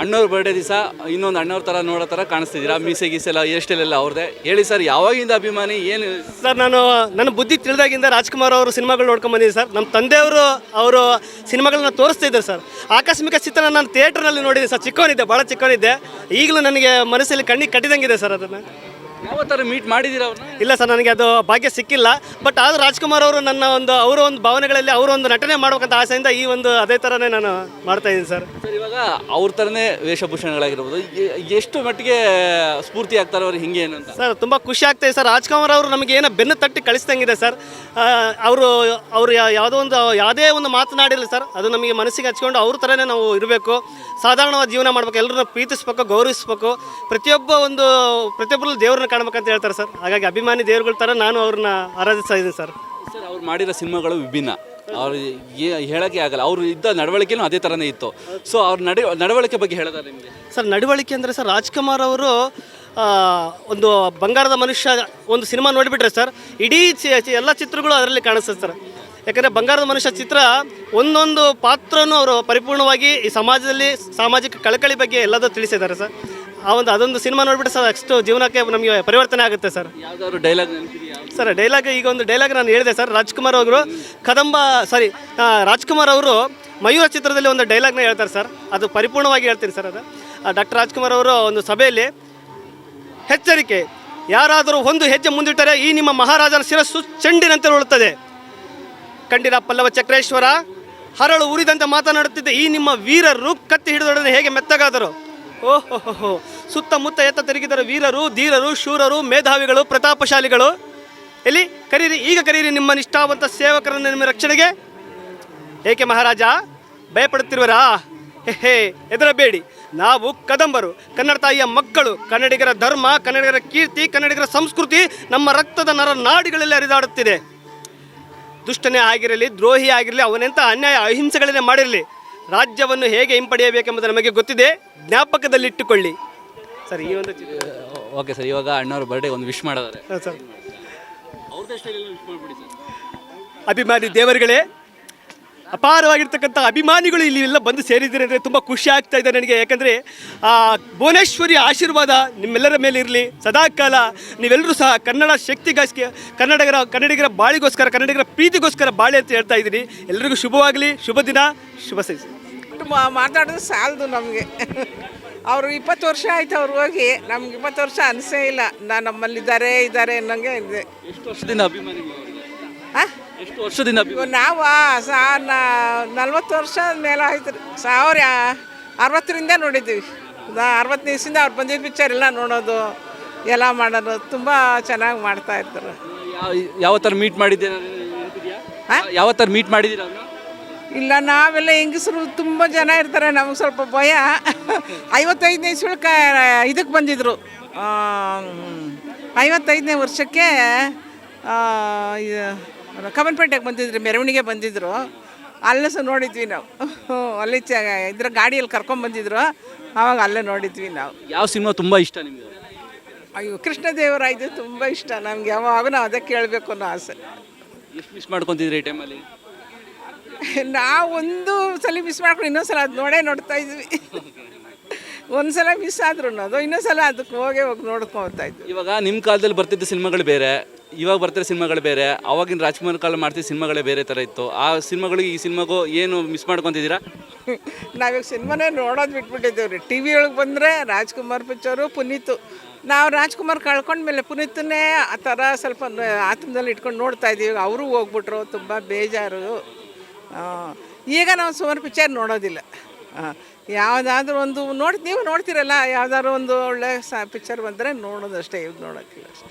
ಅಣ್ಣವ್ರ ಬರ್ಡೇ ದಿವಸ ಇನ್ನೊಂದು ಅಣ್ಣವ್ರ ಥರ ನೋಡೋ ಥರ ಕಾಣಿಸ್ತಿದ್ದೀರಾ, ಮೀಸೆ ಗೀಸೆಲ್ಲ ಹೇರ್ ಸ್ಟೈಲ್ ಎಲ್ಲ ಅವ್ರದ್ದೇ. ಹೇಳಿ ಸರ್, ಯಾವಾಗಿಂದ ಅಭಿಮಾನಿ ಏನು? ಸರ್, ನನ್ನ ಬುದ್ಧಿ ತಿಳಿದಾಗಿಂದ ರಾಜ್ಕುಮಾರ್ ಅವರು ಸಿನಿಮಾಗಳು ನೋಡ್ಕೊಂಡು ಬಂದಿದ್ದೀನಿ ಸರ್. ನಮ್ಮ ತಂದೆಯವರು ಅವರು ಸಿನಿಮಾಗಳನ್ನ ತೋರಿಸ್ತಾ ಇದ್ದಾರೆ ಸರ್. ಆಕಸ್ಮಿಕ ಚಿತ್ರ ನಾನು ಥಿಯೇಟ್ರ್ನಲ್ಲಿ ನೋಡಿದ್ದೆ ಸರ್. ಚಿಕ್ಕವನಿದ್ದೆ, ಭಾಳ ಚಿಕ್ಕವನಿದ್ದೆ. ಈಗಲೂ ನನಗೆ ಮನಸ್ಸಲ್ಲಿ ಕಣ್ಣಿಗೆ ಕಟ್ಟಿದಂಗಿದೆ ಸರ್. ಅದನ್ನು ಯಾವ ಥರ ಮೀಟ್ ಮಾಡಿದ್ದೀರಾ ಅವ್ರನ್ನ? ಇಲ್ಲ ಸರ್, ನನಗೆ ಅದು ಭಾಗ್ಯ ಸಿಕ್ಕಿಲ್ಲ. ಬಟ್ ಆದರೂ ರಾಜ್ಕುಮಾರ್ ಅವರು ಅವರ ಒಂದು ಭಾವನೆಗಳಲ್ಲಿ ಅವರ ಒಂದು ನಟನೆ ಮಾಡ್ಬೇಕಂತ ಆಸೆಯಿಂದ ಈ ಒಂದು ಅದೇ ಥರನೇ ನಾನು ಮಾಡ್ತಾ ಇದ್ದೀನಿ ಸರ್. ಸರ್, ಇವಾಗ ಅವ್ರ ಥರನೇ ವೇಷಭೂಷಣಗಳಾಗಿರ್ಬೋದು, ಎಷ್ಟು ಮಟ್ಟಿಗೆ ಸ್ಫೂರ್ತಿ ಆಗ್ತಾರೆ ಅವ್ರು ಹಿಂಗೆ ಏನು ಅಂತ? ಸರ್, ತುಂಬ ಖುಷಿ ಆಗ್ತಾಯಿದೆ ಸರ್. ರಾಜ್ಕುಮಾರ್ ಅವರು ನಮಗೆ ಏನೋ ಬೆನ್ನು ತಟ್ಟಿ ಕಳಿಸ್ದಂಗಿದೆ ಸರ್. ಅವರು ಯಾವುದೇ ಒಂದು ಮಾತನಾಡಿರಲಿ ಸರ್, ಅದು ನಮಗೆ ಮನಸ್ಸಿಗೆ ಹಚ್ಕೊಂಡು ಅವ್ರ ಥರನೇ ನಾವು ಇರಬೇಕು. ಸಾಧಾರಣವಾದ ಜೀವನ ಮಾಡ್ಬೇಕು, ಎಲ್ಲರನ್ನ ಪ್ರೀತಿಸ್ಬೇಕು, ಗೌರವಿಸ್ಬೇಕು. ಪ್ರತಿಯೊಬ್ಬರು ದೇವ್ರನ್ನ ಕಾಣ್ಬೇಕಂತ ಹೇಳ್ತಾರೆ ಸರ್. ಹಾಗಾಗಿ ಅಭಿಮಾನಿ ದೇವ್ರುಗಳ ಥರ ನಾನು ಅವ್ರನ್ನ ಆರಾಧಿಸ್ತಾ ಇದ್ದೀನಿ ಸರ್. ಸರ್, ಅವ್ರು ಮಾಡಿರೋ ಸಿನಿಮಾಗಳು ವಿಭಿನ್ನ, ಅವ್ರು ಹೇಳೋಕ್ಕೆ ಆಗಲ್ಲ. ಅವರು ಇದ್ದ ನಡವಳಿಕೆನೂ ಅದೇ ಥರನೇ ಇತ್ತು. ಸೊ ಅವ್ರ ನಡವಳಿಕೆ ಬಗ್ಗೆ ಹೇಳೋದಾದ್ರೆ ನಿಮಗೆ? ಸರ್, ನಡವಳಿಕೆ ಅಂದರೆ ಸರ್, ರಾಜ್ಕುಮಾರ್ ಅವರು ಒಂದು ಬಂಗಾರದ ಮನುಷ್ಯ ಒಂದು ಸಿನಿಮಾ ನೋಡಿಬಿಟ್ರೆ ಸರ್, ಇಡೀ ಎಲ್ಲ ಚಿತ್ರಗಳು ಅದರಲ್ಲಿ ಕಾಣಿಸ್ತದೆ ಸರ್. ಯಾಕಂದರೆ ಬಂಗಾರದ ಮನುಷ್ಯ ಚಿತ್ರ ಒಂದೊಂದು ಪಾತ್ರನೂ ಅವರು ಪರಿಪೂರ್ಣವಾಗಿ ಈ ಸಮಾಜದಲ್ಲಿ ಸಾಮಾಜಿಕ ಕಳಕಳಿ ಬಗ್ಗೆ ಎಲ್ಲದೂ ತಿಳಿಸಿದ್ದಾರೆ ಸರ್. ಅದೊಂದು ಸಿನಿಮಾ ನೋಡಿಬಿಟ್ಟು ಸರ್, ಅಷ್ಟು ಜೀವನಕ್ಕೆ ನಮಗೆ ಪರಿವರ್ತನೆ ಆಗುತ್ತೆ ಸರ್. ಯಾವುದಾದ್ರು ಡೈಲಾಗ್ ನೆನಪಿದೆಯಾ ಸರ್? ಈಗ ಒಂದು ಡೈಲಾಗ್ ನಾನು ಹೇಳಿದೆ ಸರ್. ರಾಜ್ಕುಮಾರ್ ಅವರು ಮಯೂರ ಚಿತ್ರದಲ್ಲಿ ಒಂದು ಡೈಲಾಗ್ನ ಹೇಳ್ತಾರೆ ಸರ್. ಅದು ಪರಿಪೂರ್ಣವಾಗಿ ಹೇಳ್ತೀನಿ ಸರ್. ಅದು ಡಾಕ್ಟರ್ ರಾಜ್ಕುಮಾರ್ ಅವರು ಒಂದು ಸಭೆಯಲ್ಲಿ, ಎಚ್ಚರಿಕೆ, ಯಾರಾದರೂ ಒಂದು ಹೆಜ್ಜೆ ಮುಂದಿಟ್ಟರೆ ಈ ನಿಮ್ಮ ಮಹಾರಾಜನ ಶಿರಸ್ಸು ಚೆಂಡಿನಂತೆ ಉಳುತ್ತದೆ. ಕಂಡಿರ ಪಲ್ಲವ ಚಕ್ರೇಶ್ವರ ಹರಳು ಉರಿದಂತೆ ಮಾತನಾಡುತ್ತಿದ್ದ ಈ ನಿಮ್ಮ ವೀರರು ಕತ್ತಿ ಹಿಡಿದೊಡನೆ ಹೇಗೆ ಮೆತ್ತಗಾದರು. ಓಹೋ, ಸುತ್ತಮುತ್ತ ಎತ್ತ ತಿರುಗಿದರು ವೀರರು, ಧೀರರು, ಶೂರರು, ಮೇಧಾವಿಗಳು, ಪ್ರತಾಪಶಾಲಿಗಳು. ಎಲ್ಲಿ ಈಗ ಕರೀರಿ ನಿಮ್ಮ ನಿಷ್ಠಾವಂತ ಸೇವಕರನ್ನು ನಿಮ್ಮ ರಕ್ಷಣೆಗೆ. ಏಕೆ ಮಹಾರಾಜ, ಭಯಪಡುತ್ತಿರುವರಾ? ಹೆದರಬೇಡಿ, ನಾವು ಕದಂಬರು, ಕನ್ನಡ ತಾಯಿಯ ಮಕ್ಕಳು. ಕನ್ನಡಿಗರ ಧರ್ಮ, ಕನ್ನಡಿಗರ ಕೀರ್ತಿ, ಕನ್ನಡಿಗರ ಸಂಸ್ಕೃತಿ ನಮ್ಮ ರಕ್ತದ ನಾಡಿಗಳಲ್ಲಿ ಹರಿದಾಡುತ್ತಿದೆ. ದುಷ್ಟನೇ ಆಗಿರಲಿ, ದ್ರೋಹಿ ಆಗಿರಲಿ, ಅವನೆಂಥ ಅನ್ಯಾಯ ಅಹಿಂಸೆಗಳನ್ನೇ ಮಾಡಿರಲಿ, ರಾಜ್ಯವನ್ನು ಹೇಗೆ ಹಿಂಪಡೆಯಬೇಕೆಂಬುದು ನಮಗೆ ಗೊತ್ತಿದೆ, ಜ್ಞಾಪಕದಲ್ಲಿಟ್ಟುಕೊಳ್ಳಿ ಸರ್. ಈ ಒಂದು ಓಕೆ ಸರ್, ಇವಾಗ ಅಣ್ಣವ್ರ ಬರ್ಡೇ ಒಂದು ವಿಶ್ ಮಾಡೋದಾರೆ ಸರ್. ಅವ್ರದ್ದೇ ಸ್ಟೈಲಲ್ಲಿ ವಿಶ್ ಮಾಡಿಬಿಡಿ ಸರ್. ಅಭಿಮಾನಿ ದೇವರುಗಳೇ, ಅಪಾರವಾಗಿರ್ತಕ್ಕಂಥ ಅಭಿಮಾನಿಗಳು ಇಲ್ಲಿ ಎಲ್ಲ ಬಂದು ಸೇರಿದ್ದೀರಿ ಅಂದರೆ ತುಂಬ ಖುಷಿ ಆಗ್ತಾ ಇದೆ ನನಗೆ. ಯಾಕಂದರೆ ಭುವನೇಶ್ವರಿ ಆಶೀರ್ವಾದ ನಿಮ್ಮೆಲ್ಲರ ಮೇಲೆ ಇರಲಿ ಸದಾಕಾಲ. ನೀವೆಲ್ಲರೂ ಸಹ ಕನ್ನಡ ಶಕ್ತಿಗೋಸ್ಕರ, ಕನ್ನಡಿಗರ ಬಾಳಿಗೋಸ್ಕರ, ಕನ್ನಡಿಗರ ಪ್ರೀತಿಗೋಸ್ಕರ ಬಾಳೆ ಅಂತ ಹೇಳ್ತಾ ಇದ್ದೀನಿ. ಎಲ್ಲರಿಗೂ ಶುಭವಾಗಲಿ, ಶುಭ ದಿನ, ಶುಭ ಸೈಜ್. ಮಾತಾಡೋದು ಸಾಲದು ನಮಗೆ. ಅವರು 20 ವರ್ಷ ಆಯ್ತು ಅವ್ರು ಹೋಗಿ, ನಮ್ಗೆ 20 ವರ್ಷ ಅನಿಸೇ ಇಲ್ಲ. ನಮ್ಮಲ್ಲಿದ್ದಾರೆ ಅನ್ನೋಂಗೆ ಇದೆ. ಎಷ್ಟು ವರ್ಷದಿಂದ ಅಭಿಮಾನಿ? ಎಷ್ಟು ವರ್ಷದಿಂದ ನಾವು 40 ವರ್ಷ ಮೇಲೆ ಆಯ್ತು. 1960ರಿಂದ ನೋಡಿದ್ದೀವಿ. 60 ದಿವಸದಿಂದ ಅವ್ರು ಬಂದಿದ್ದ ಪಿಕ್ಚರ್ ಎಲ್ಲ ನೋಡೋದು, ಎಲ್ಲ ಮಾಡೋದು ತುಂಬ ಚೆನ್ನಾಗಿ ಮಾಡ್ತಾ ಇರ್ತಾರೆ. ಯಾವ ಥರ ಮೀಟ್ ಮಾಡಿದ್ದೀರಾ? ಯಾವ ಥರ ಮೀಟ್ ಮಾಡಿದ್ದೀರಾ? ಇಲ್ಲ, ನಾವೆಲ್ಲ ಹೆಂಗಸರು ತುಂಬ ಜನ ಇರ್ತಾರೆ, ನಮಗೆ ಸ್ವಲ್ಪ ಭಯ. 55ನೇ ಇಸ್ವಿಗೆ ಇದಕ್ಕೆ ಬಂದಿದ್ದರು, 55ನೇ ವರ್ಷಕ್ಕೆ ಕಮ್ಮನಪೇಟೆಗೆ ಬಂದಿದ್ರು, ಮೆರವಣಿಗೆ ಬಂದಿದ್ದರು. ಅಲ್ಲೇ ಸಹ ನೋಡಿದ್ವಿ ನಾವು. ಅಲ್ಲಿ ಇದ್ರ ಗಾಡಿಯಲ್ಲಿ ಕರ್ಕೊಂಡ್ಬಂದಿದ್ರು, ಆವಾಗ ಅಲ್ಲೇ ನೋಡಿದ್ವಿ ನಾವು. ಯಾವ ಸಿನಿಮಾ ತುಂಬ ಇಷ್ಟ ನಿಮಗೆ? ಅಯ್ಯೋ, ಕೃಷ್ಣದೇವರಾಯದು ತುಂಬ ಇಷ್ಟ ನಮ್ಗೆ. ಯಾವಾಗ ನಾವು ಅದಕ್ಕೆ ಕೇಳಬೇಕು ಅನ್ನೋ ಆಸೆ. ಎಷ್ಟು ಮಿಸ್ ಮಾಡ್ಕೊತಿದ್ರಿ ಈ ಟೈಮಲ್ಲಿ? ನಾವು ಒಂದು ಸಲ ಮಿಸ್ ಮಾಡ್ಕೊಂಡು ಇನ್ನೊಂದು ಸಲ ಅದು ನೋಡ್ತಾ ಇದ್ವಿ. ಒಂದು ಸಲ ಮಿಸ್ ಆದ್ರೂ ಅದು ಇನ್ನೊಂದು ಸಲ ಅದಕ್ಕೆ ಹೋಗಿ ನೋಡ್ಕೊತಾ ಇದ್ವಿ. ಇವಾಗ ನಿಮ್ಮ ಕಾಲದಲ್ಲಿ ಬರ್ತಿದ್ದ ಸಿನಿಮಾಗಳು ಬೇರೆ, ಇವಾಗ ಬರ್ತಿರೋ ಸಿನಿಮಾಗಳು ಬೇರೆ. ಅವಾಗಿನ ರಾಜ್ಕುಮಾರ್ ಕಾಲ ಮಾಡ್ತಿದ್ದ ಸಿನಿಮಾಗಳೇ ಬೇರೆ ಥರ ಇತ್ತು. ಆ ಸಿನಿಮಾಗಳಿಗೆ ಈ ಸಿನಿಮಾಗೂ ಏನು ಮಿಸ್ ಮಾಡ್ಕೊತಿದ್ದೀರಾ? ನಾವೀಗ ಸಿನಿಮಾನೇ ನೋಡೋದು ಬಿಟ್ಬಿಟ್ಟಿದ್ದೇವೆ ರೀ. ಟಿ ವಿ ಒಳಗೆ ಬಂದರೆ ರಾಜ್ಕುಮಾರ್ ಪಿಕ್ಚರು, ಪುನೀತು. ನಾವು ರಾಜ್ಕುಮಾರ್ ಕಳ್ಕೊಂಡ್ಮೇಲೆ ಪುನೀತನ್ನೇ ಆ ಥರ ಸ್ವಲ್ಪ ಆತ್ಮದಲ್ಲಿ ಇಟ್ಕೊಂಡು ನೋಡ್ತಾ ಇದ್ದೀವಿ. ಅವರು ಹೋಗ್ಬಿಟ್ರು, ತುಂಬ ಬೇಜಾರು. ಈಗ ನಾವು ಸುಮಾರು ಪಿಕ್ಚರ್ ನೋಡೋದಿಲ್ಲ. ಯಾವುದಾದ್ರೂ ಒಂದು ನೀವು ನೋಡ್ತೀರಲ್ಲ, ಯಾವುದಾದ್ರು ಒಂದು ಒಳ್ಳೆ ಪಿಕ್ಚರ್ ಬಂದರೆ ನೋಡೋದು ಅಷ್ಟೇ, ಇವಾಗ ನೋಡೋಕ್ಕಿಲ್ಲ ಅಷ್ಟೇ.